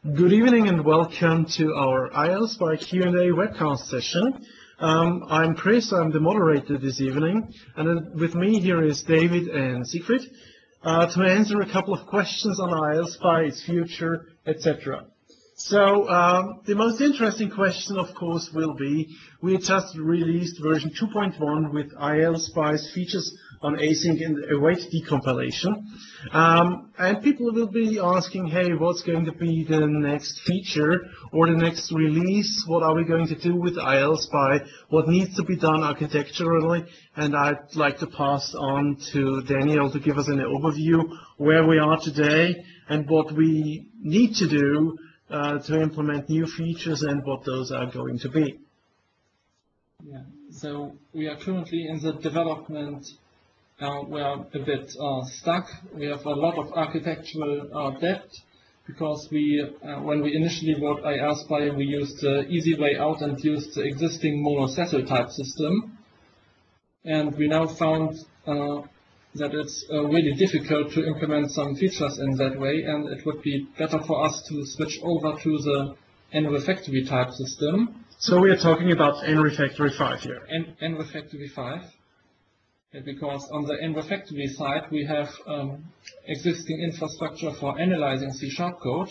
Good evening and welcome to our ILSpy Q&A webcast session. I'm Chris, I'm the moderator this evening, and with me here is David and Siegfried to answer a couple of questions on ILSpy, its future, etc. So the most interesting question, of course, will be, we just released version 2.1 with ILSpy's features on async and await decompilation. And people will be asking, hey, what's going to be the next feature or the next release? What are we going to do with ILSpy? What needs to be done architecturally? And I'd like to pass on to Daniel to give us an overview where we are today and what we need to do to implement new features and what those are going to be. Yeah, so we are currently in the development. We are a bit stuck. We have a lot of architectural debt because when we initially wrote ILSpy, we used the easy way out and used the existing monosettle type system. And we now found that it's really difficult to implement some features in that way, and it would be better for us to switch over to the nrefactory type system. So we are talking about nrefactory 5 here. nrefactory 5. Because on the nrefactory side, we have existing infrastructure for analyzing C# code,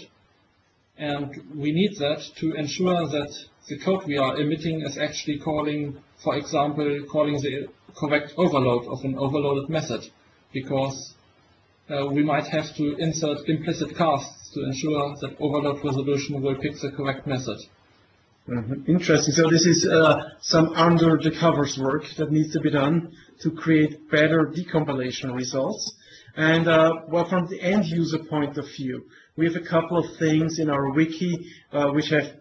and we need that to ensure that the code we are emitting is actually calling, for example, calling the correct overload of an overloaded method, because we might have to insert implicit casts to ensure that overload resolution will pick the correct method. Interesting. So this is some under the covers work that needs to be done to create better decompilation results. And well, from the end user point of view, we have a couple of things in our wiki which have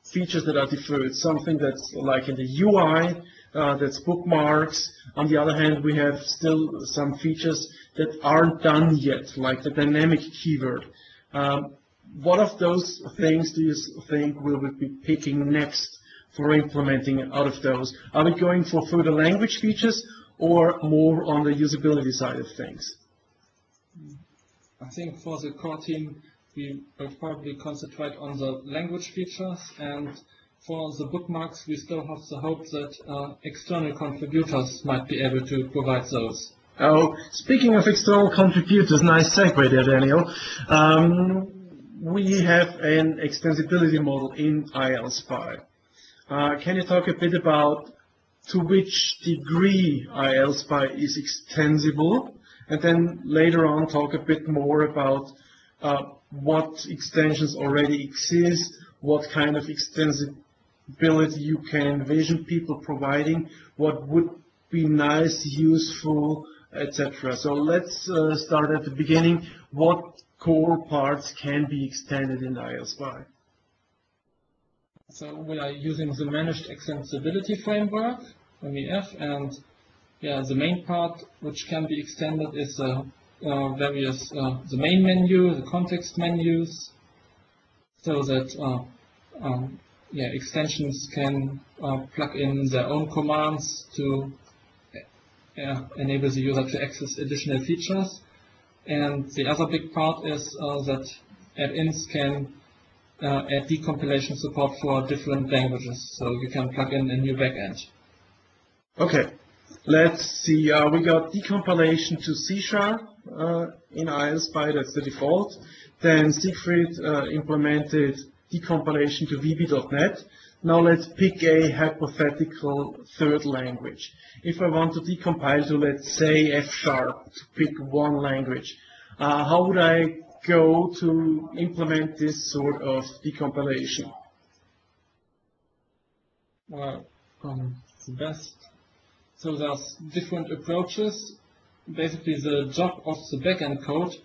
features that are deferred. Something that's like in the UI, that's bookmarks. On the other hand, we have still some features that aren't done yet, like the dynamic keyword. What of those things do you think we will be picking next for implementing out of those? Are we going for further language features or more on the usability side of things? I think for the core team, we will probably concentrate on the language features, and for the bookmarks, we still have the hope that external contributors might be able to provide those. Oh, speaking of external contributors, nice segue there, Daniel. We have an extensibility model in ILSpy. Can you talk a bit about to which degree ILSpy is extensible, and then later on talk a bit more about what extensions already exist, what kind of extensibility you can envision people providing, what would be nice, useful, etc. So let's start at the beginning. What core parts can be extended in ILSpy? So we are using the managed extensibility framework, MEF, and yeah, the main part which can be extended is the main menu, the context menus, so that extensions can plug in their own commands to enable the user to access additional features. And the other big part is that add-ins can add decompilation support for different languages, so you can plug in a new backend. Okay, let's see. We got decompilation to C# in ILSpy, that's the default. Then Siegfried implemented decompilation to VB.NET. Now let's pick a hypothetical third language. If I want to decompile to, let's say, F# to pick one language, how would I go to implement this sort of decompilation? Well, the best. So there's different approaches. Basically, the job of the backend code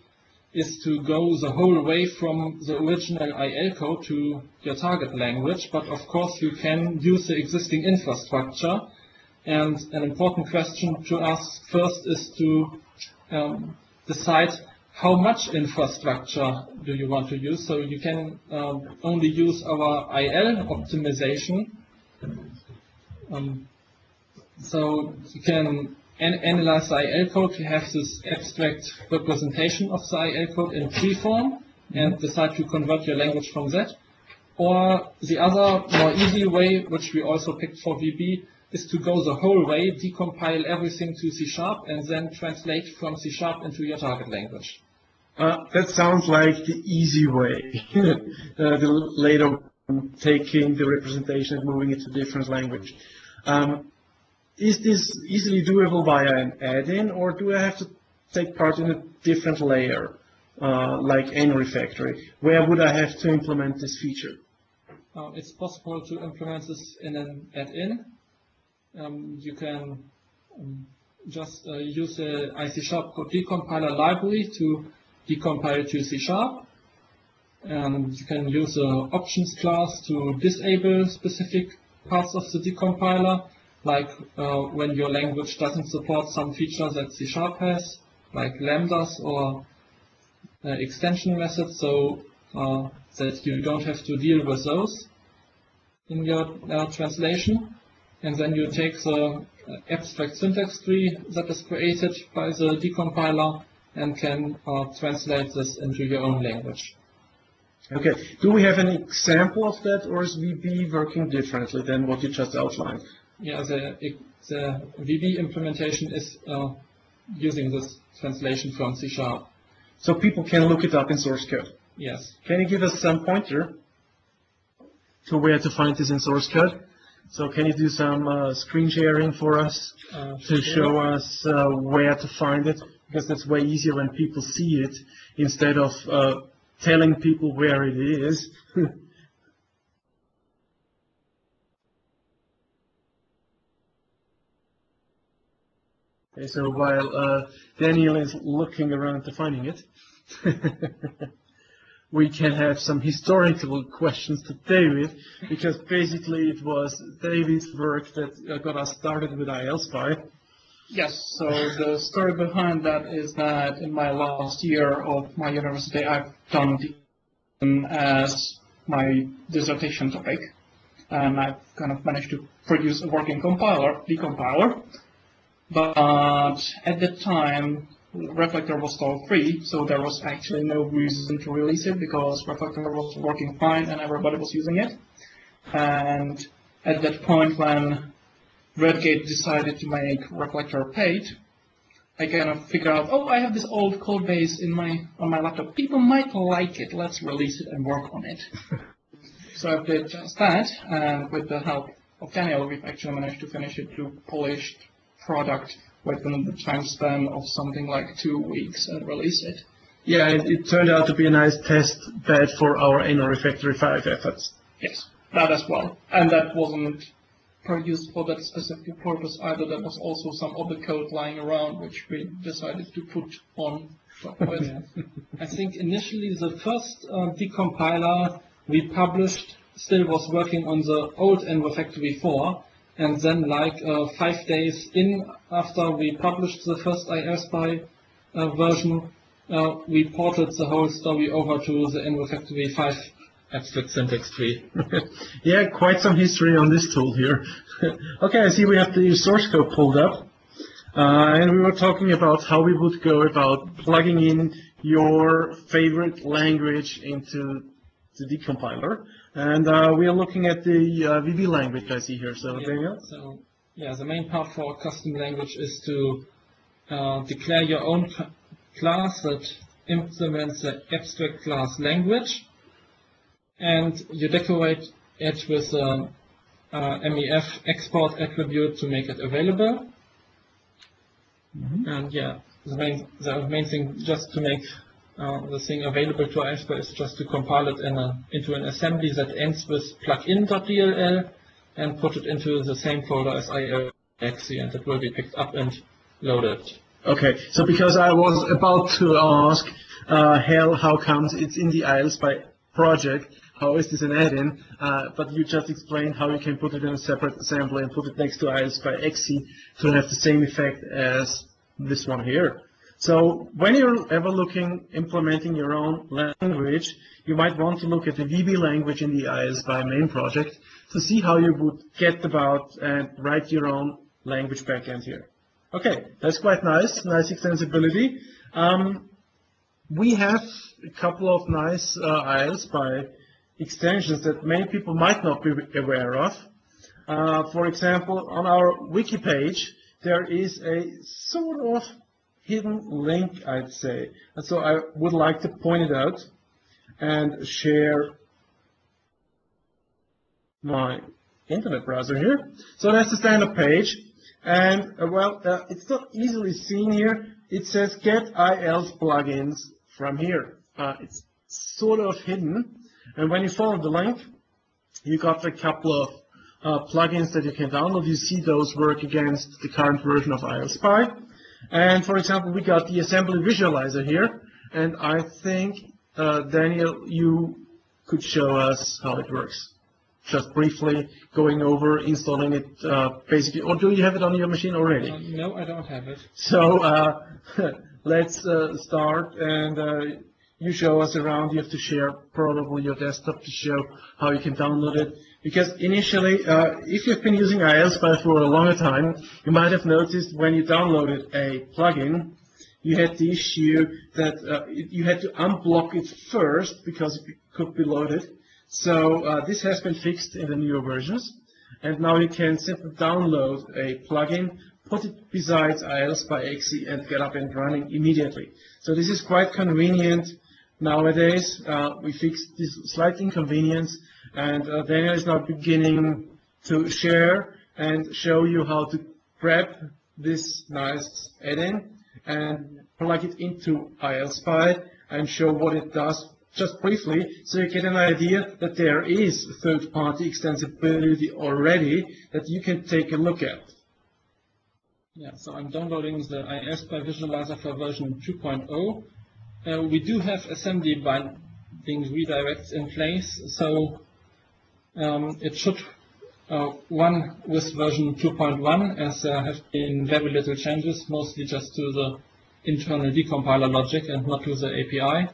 is to go the whole way from the original IL code to your target language, but of course you can use the existing infrastructure. And an important question to ask first is to decide how much infrastructure do you want to use. So you can only use our IL optimization. So you can analyze the IL code. You have this abstract representation of the IL code in tree form, and decide to convert your language from that. Or the other more easy way, which we also picked for VB, is to go the whole way, decompile everything to C# and then translate from C# into your target language. That sounds like the easy way. The later taking the representation and moving it to different language. Is this easily doable via an add-in, or do I have to take part in a different layer, like nRefactory? Where would I have to implement this feature? It's possible to implement this in an add-in. You can just use the IC# code decompiler library to decompile to C#. And you can use the options class to disable specific parts of the decompiler, like when your language doesn't support some features that C# has, like lambdas or extension methods, so that you don't have to deal with those in your translation. And then you take the abstract syntax tree that is created by the decompiler and can translate this into your own language. Okay. Do we have an example of that, or is VB working differently than what you just outlined? Yeah, the VB implementation is using this translation from C#. So people can look it up in source code? Yes. Can you give us some pointer to where to find this in source code? So can you do some screen sharing for us to show us where to find it? Because that's way easier when people see it instead of telling people where it is. Okay, so while Daniel is looking around to finding it, we can have some historical questions to David, because basically it was David's work that got us started with ILSpy. Yes, so the story behind that is that in my last year of my university, I've done DCOM as my dissertation topic, and I've kind of managed to produce a working decompiler. But at the time, Reflector was still free, so there was actually no reason to release it because Reflector was working fine and everybody was using it. And at that point, when Redgate decided to make Reflector paid, I kind of figured out, oh, I have this old code base on my laptop. People might like it. Let's release it and work on it. So I did just that, and with the help of Daniel, we've actually managed to finish it to polished product within the time span of something like 2 weeks and release it. Yeah, it turned out to be a nice test bed for our nRefactory 5 efforts. Yes, that as well. And that wasn't produced for that specific purpose either. There was also some other code lying around which we decided to put on top of it. I think initially the first decompiler we published still was working on the old nRefactory 4, and then like 5 days in after we published the first ILSpy version, we ported the whole story over to the nRefactory 5 abstract syntax tree. Yeah, quite some history on this tool here. Okay, I see we have the source code pulled up. And we were talking about how we would go about plugging in your favorite language into the decompiler. And we are looking at the VB language I see here. So, yeah, Daniel? So, yeah, the main part for a custom language is to declare your own class that implements the abstract class language. And you decorate it with a MEF export attribute to make it available. And yeah, the main thing just to make the thing available to ILSpy is just to compile it into an assembly that ends with plugin.dll and put it into the same folder as ILSpy, and it will be picked up and loaded. Okay, so because I was about to ask, how comes it's in the ILSpy project, how is this an add-in? But you just explained how you can put it in a separate assembly and put it next to ILSpy XC to have the same effect as this one here. So when you're ever implementing your own language, you might want to look at the VB language in the ILSpy main project to see how you would get about and write your own language backend here. Okay, that's quite nice extensibility. we have a couple of nice ILSpy extensions that many people might not be aware of. For example, on our wiki page, there is a sort of hidden link, I'd say. And so I would like to point it out and share my internet browser here. So that's the standard page. And, it's not easily seen here. It says get IELTS plugins from here. It's sort of hidden. And when you follow the link, you got a couple of plugins that you can download. You see those work against the current version of ILSpy. And for example, we got the assembly visualizer here. And I think, Daniel, you could show us how it works. Just briefly going over installing it basically, or do you have it on your machine already? No, I don't have it. So let's start, and you show us around. You have to share probably your desktop to show how you can download it. Because initially, if you've been using ILSpy for a longer time, you might have noticed when you downloaded a plugin, you had the issue that you had to unblock it first because it could be loaded. So this has been fixed in the newer versions, and now you can simply download a plugin, put it besides ILSpy XE, and get up and running immediately. So this is quite convenient nowadays. We fixed this slight inconvenience, and Daniel is now beginning to share and show you how to grab this nice add-in and plug it into ILSpy and show what it does. Just briefly, so you get an idea that there is third-party extensibility already that you can take a look at. Yeah, so I'm downloading the ILSpy visualizer for version 2.0. We do have assembly binding redirects in place, so it should run with version 2.1, as there have been very little changes, mostly just to the internal decompiler logic and not to the API.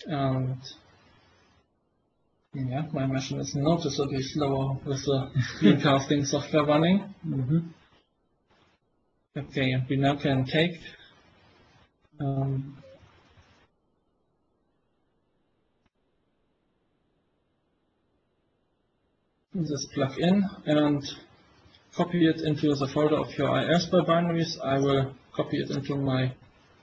And yeah, my machine is noticeably slower with the screencasting software running. Okay, and we now can take this plugin and copy it into the folder of your ILSpy binaries. I will copy it into my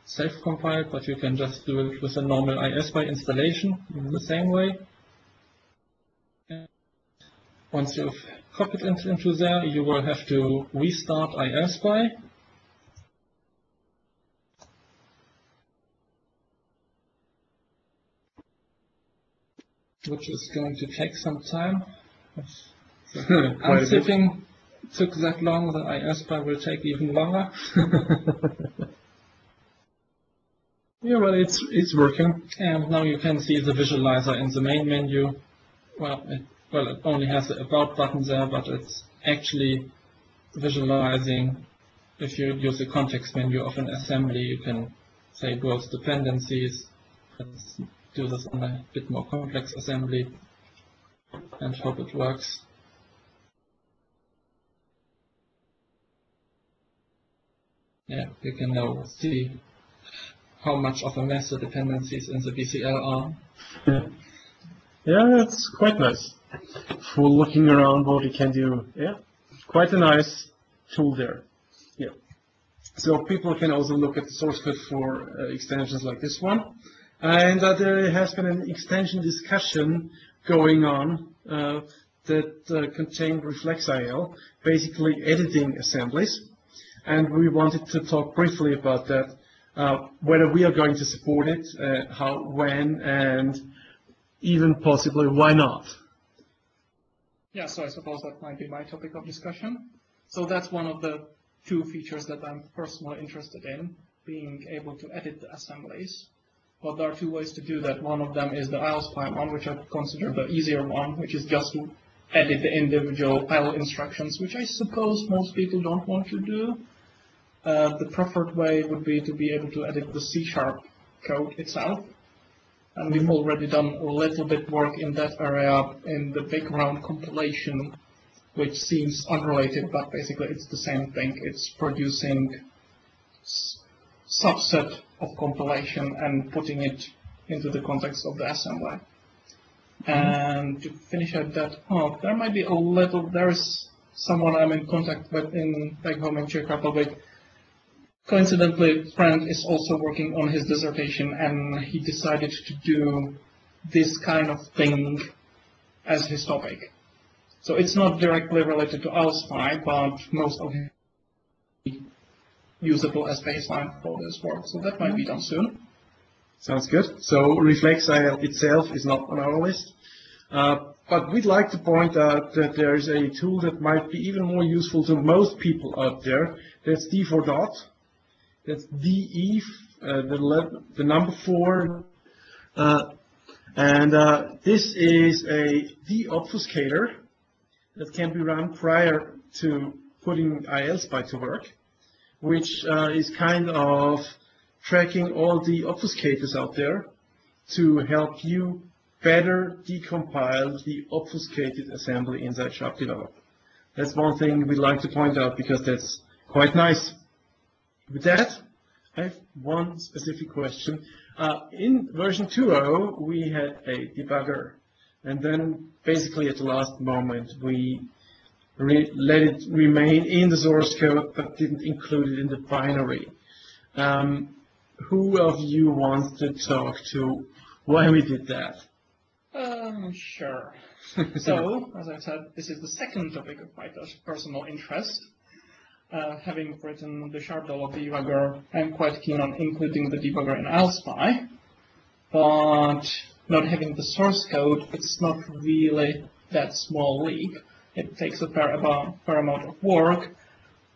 self-compiled, but you can just do it with a normal ILSpy installation in the same way. And once you've copied it into there, you will have to restart ILSpy. Which is going to take some time. Unzipping took that long, the ILSpy will take even longer. Yeah, well, it's working. And now you can see the visualizer in the main menu. Well, it only has the About button there, but it's actually visualizing. If you use the context menu of an assembly, you can say browse dependencies. Let's do this on a bit more complex assembly and hope it works. Yeah, you can now see how much of a mess the dependencies in the BCL are. Yeah, that's quite nice. For looking around what you can do. Yeah, quite a nice tool there. Yeah. So people can also look at the source code for extensions like this one. And there has been an extension discussion going on that contained ReflexIL, basically editing assemblies. And we wanted to talk briefly about that. Whether we are going to support it, how, when, and even possibly why not. Yeah, so I suppose that might be my topic of discussion. So that's one of the two features that I'm personally interested in, being able to edit the assemblies. But there are two ways to do that. One of them is the ILSpy one, which I consider the easier one, which is just to edit the individual IL instructions, which I suppose most people don't want to do. The preferred way would be to be able to edit the C# code itself. And we've already done a little bit work in that area in the background compilation, which seems unrelated, but basically it's the same thing. It's producing subset of compilation and putting it into the context of the assembly. And to finish at that off, there might be there is someone I'm in contact with back home in Czech Republic. Coincidentally, Frank is also working on his dissertation, and he decided to do this kind of thing as his topic. So it's not directly related to ILSpy, but most of it usable as baseline for this work. So that might be done soon. Sounds good. So ReflexIL itself is not on our list. But we'd like to point out that there is a tool that might be even more useful to most people out there. That's D for dot. That's DE, the number 4. This is a deobfuscator that can be run prior to putting ILSpy to work, which is kind of tracking all the obfuscators out there to help you better decompile the obfuscated assembly inside Sharp Develop. That's one thing we'd like to point out because that's quite nice. With that, I have one specific question. In version 2.0, we had a debugger, and then basically at the last moment we let it remain in the source code but didn't include it in the binary. Who of you wants to talk to why we did that? Sure. So, as I said, this is the second topic of my personal interest. Having written the Sharp Develop debugger, I'm quite keen on including the debugger in ILSpy, but not having the source code, it's not really that small leap. It takes a fair amount of work,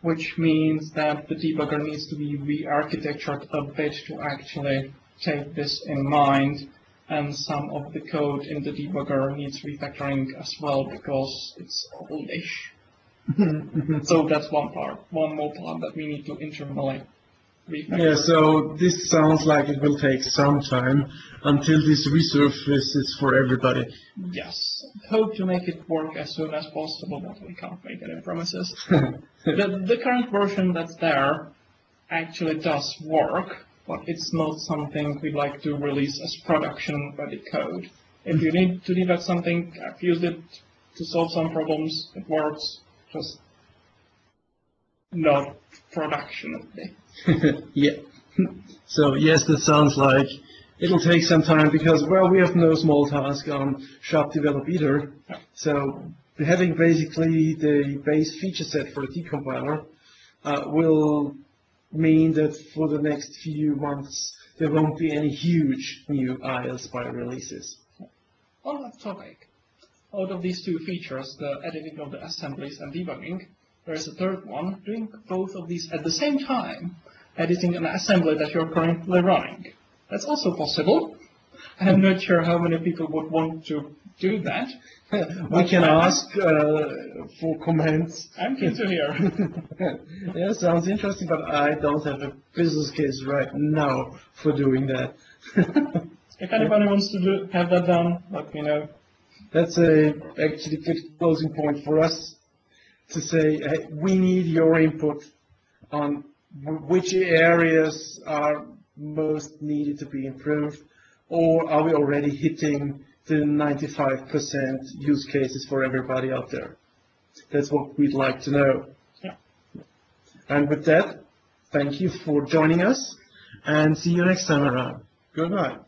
which means that the debugger needs to be re-architectured a bit to actually take this in mind, and some of the code in the debugger needs refactoring as well because it's oldish. So that's one more part that we need to internally refactor. Yeah, so this sounds like it will take some time until this resurfaces for everybody. Yes, hope to make it work as soon as possible, but we can't make any promises. The current version that's there actually does work, but it's not something we'd like to release as production-ready code. If you need to debug something, I've used it to solve some problems, it works. Just not production-ready. Yeah. So yes, that sounds like it'll take some time because, well, we have no small task on Sharp Develop either. Yeah. So having basically the base feature set for the decompiler will mean that for the next few months there won't be any huge new ILSpy releases. On that topic, out of these two features, the editing of the assemblies and debugging, there is a third one, doing both of these at the same time, editing an assembly that you're currently running. That's also possible. I'm not sure how many people would want to do that. We can ask for comments. I'm keen to hear. Yeah, sounds interesting, but I don't have a business case right now for doing that. If anybody wants to have that done, let me know. That's actually a good closing point for us to say, hey, we need your input on which areas are most needed to be improved, or are we already hitting the 95% use cases for everybody out there? That's what we'd like to know. Yeah. And with that, thank you for joining us, and see you next time around. Good night.